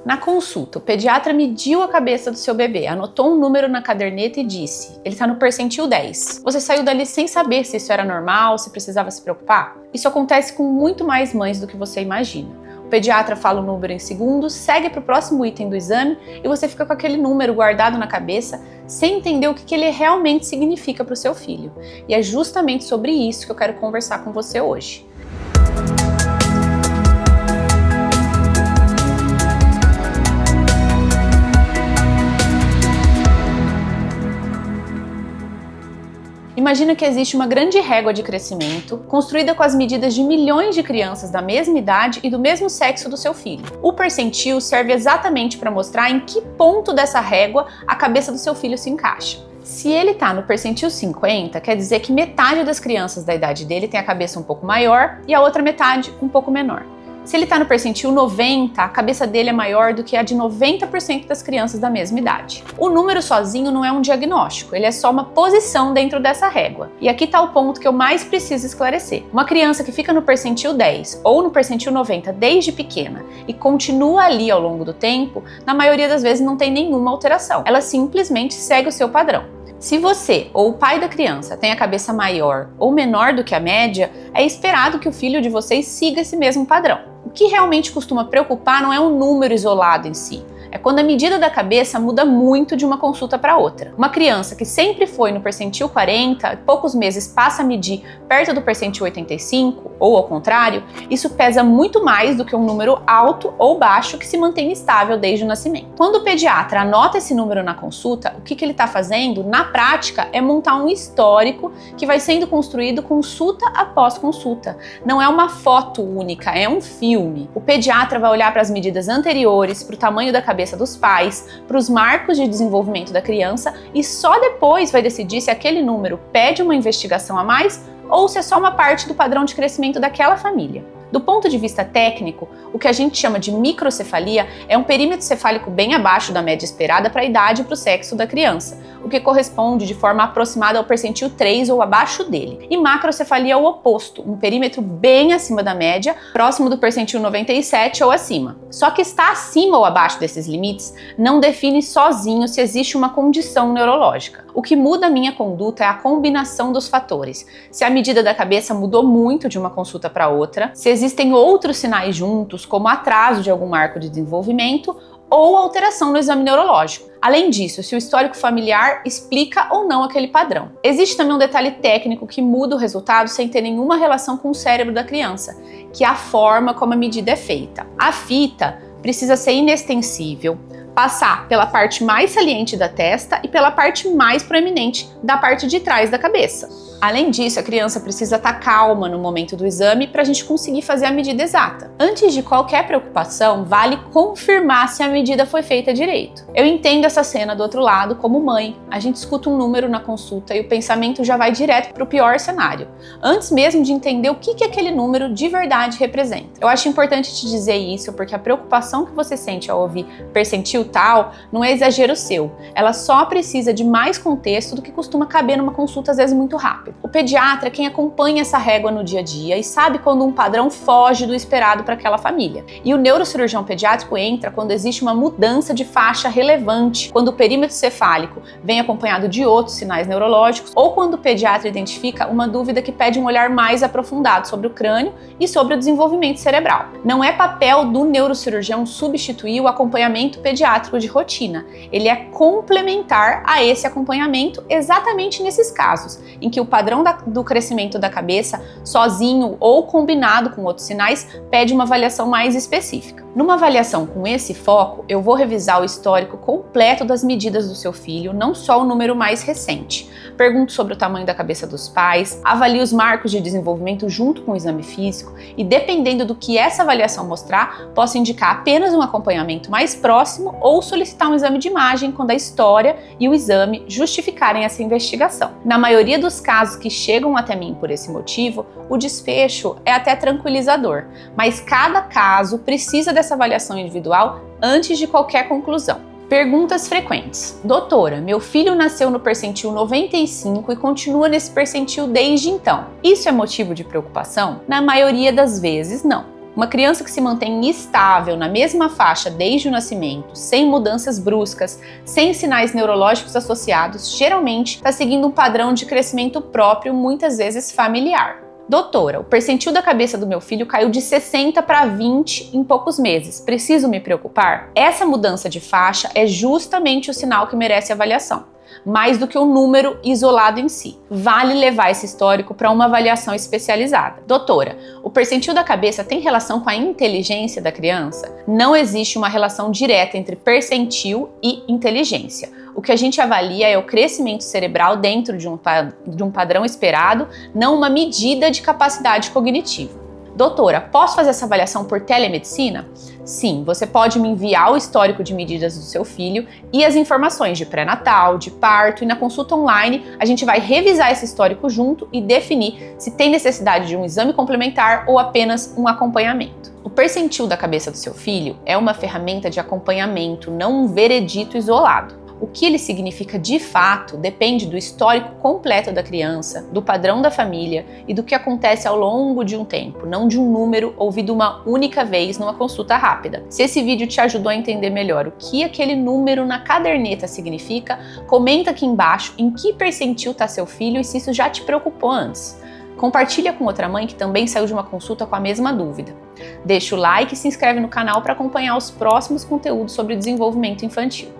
Na consulta, o pediatra mediu a cabeça do seu bebê, anotou um número na caderneta e disse: ele está no percentil 10. Você saiu dali sem saber se isso era normal, se precisava se preocupar? Isso acontece com muito mais mães do que você imagina. O pediatra fala o número em segundos, segue para o próximo item do exame e você fica com aquele número guardado na cabeça sem entender o que ele realmente significa para o seu filho. E é justamente sobre isso que eu quero conversar com você hoje. Imagina que existe uma grande régua de crescimento, construída com as medidas de milhões de crianças da mesma idade e do mesmo sexo do seu filho. O percentil serve exatamente para mostrar em que ponto dessa régua a cabeça do seu filho se encaixa. Se ele está no percentil 50, quer dizer que metade das crianças da idade dele tem a cabeça um pouco maior e a outra metade um pouco menor. Se ele está no percentil 90, a cabeça dele é maior do que a de 90% das crianças da mesma idade. O número sozinho não é um diagnóstico, ele é só uma posição dentro dessa régua. E aqui está o ponto que eu mais preciso esclarecer. Uma criança que fica no percentil 10 ou no percentil 90 desde pequena e continua ali ao longo do tempo, na maioria das vezes não tem nenhuma alteração. Ela simplesmente segue o seu padrão. Se você ou o pai da criança tem a cabeça maior ou menor do que a média, é esperado que o filho de vocês siga esse mesmo padrão. O que realmente costuma preocupar não é um número isolado em si, é quando a medida da cabeça muda muito de uma consulta para outra. Uma criança que sempre foi no percentil 40, poucos meses passa a medir perto do percentil 85, ou ao contrário, isso pesa muito mais do que um número alto ou baixo que se mantém estável desde o nascimento. Quando o pediatra anota esse número na consulta, o que ele está fazendo, na prática, é montar um histórico que vai sendo construído consulta após consulta. Não é uma foto única, é um filme. O pediatra vai olhar para as medidas anteriores, para o tamanho da cabeça dos pais, para os marcos de desenvolvimento da criança e só depois vai decidir se aquele número pede uma investigação a mais ou se é só uma parte do padrão de crescimento daquela família. Do ponto de vista técnico, o que a gente chama de microcefalia é um perímetro cefálico bem abaixo da média esperada para a idade e para o sexo da criança, o que corresponde de forma aproximada ao percentil 3 ou abaixo dele. E macrocefalia é o oposto, um perímetro bem acima da média, próximo do percentil 97 ou acima. Só que estar acima ou abaixo desses limites não define sozinho se existe uma condição neurológica. O que muda a minha conduta é a combinação dos fatores. Se a medida da cabeça mudou muito de uma consulta para outra, se existem outros sinais juntos, como atraso de algum marco de desenvolvimento ou alteração no exame neurológico. Além disso, se o histórico familiar explica ou não aquele padrão. Existe também um detalhe técnico que muda o resultado sem ter nenhuma relação com o cérebro da criança, que é a forma como a medida é feita. A fita precisa ser inextensível, passar pela parte mais saliente da testa e pela parte mais proeminente da parte de trás da cabeça. Além disso, a criança precisa estar calma no momento do exame para a gente conseguir fazer a medida exata. Antes de qualquer preocupação, vale confirmar se a medida foi feita direito. Eu entendo essa cena do outro lado como mãe. A gente escuta um número na consulta e o pensamento já vai direto para o pior cenário, antes mesmo de entender o que aquele número de verdade representa. Eu acho importante te dizer isso porque a preocupação que você sente ao ouvir percentil tal não é exagero seu. Ela só precisa de mais contexto do que costuma caber numa consulta às vezes muito rápida. O pediatra é quem acompanha essa régua no dia a dia e sabe quando um padrão foge do esperado para aquela família. E o neurocirurgião pediátrico entra quando existe uma mudança de faixa relevante, quando o perímetro cefálico vem acompanhado de outros sinais neurológicos ou quando o pediatra identifica uma dúvida que pede um olhar mais aprofundado sobre o crânio e sobre o desenvolvimento cerebral. Não é papel do neurocirurgião substituir o acompanhamento pediátrico de rotina. Ele é complementar a esse acompanhamento exatamente nesses casos, em que o padrão do crescimento da cabeça, sozinho ou combinado com outros sinais, pede uma avaliação mais específica. Numa avaliação com esse foco, eu vou revisar o histórico completo das medidas do seu filho, não só o número mais recente. Pergunto sobre o tamanho da cabeça dos pais, avalio os marcos de desenvolvimento junto com o exame físico e, dependendo do que essa avaliação mostrar, posso indicar apenas um acompanhamento mais próximo ou solicitar um exame de imagem quando a história e o exame justificarem essa investigação. Na maioria dos casos que chegam até mim por esse motivo, o desfecho é até tranquilizador, mas cada caso precisa dessa avaliação individual antes de qualquer conclusão. Perguntas frequentes. Doutora, meu filho nasceu no percentil 95 e continua nesse percentil desde então. Isso é motivo de preocupação? Na maioria das vezes, não. Uma criança que se mantém estável na mesma faixa desde o nascimento, sem mudanças bruscas, sem sinais neurológicos associados, geralmente está seguindo um padrão de crescimento próprio, muitas vezes familiar. Doutora, o percentil da cabeça do meu filho caiu de 60 para 20 em poucos meses. Preciso me preocupar? Essa mudança de faixa é justamente o sinal que merece avaliação, mais do que o número isolado em si. Vale levar esse histórico para uma avaliação especializada. Doutora, o percentil da cabeça tem relação com a inteligência da criança? Não existe uma relação direta entre percentil e inteligência. O que a gente avalia é o crescimento cerebral dentro de um padrão esperado, não uma medida de capacidade cognitiva. Doutora, posso fazer essa avaliação por telemedicina? Sim, você pode me enviar o histórico de medidas do seu filho e as informações de pré-natal, de parto, e na consulta online a gente vai revisar esse histórico junto e definir se tem necessidade de um exame complementar ou apenas um acompanhamento. O percentil da cabeça do seu filho é uma ferramenta de acompanhamento, não um veredito isolado. O que ele significa de fato depende do histórico completo da criança, do padrão da família e do que acontece ao longo de um tempo, não de um número ouvido uma única vez numa consulta rápida. Se esse vídeo te ajudou a entender melhor o que aquele número na caderneta significa, comenta aqui embaixo em que percentil está seu filho e se isso já te preocupou antes. Compartilha com outra mãe que também saiu de uma consulta com a mesma dúvida. Deixa o like e se inscreve no canal para acompanhar os próximos conteúdos sobre desenvolvimento infantil.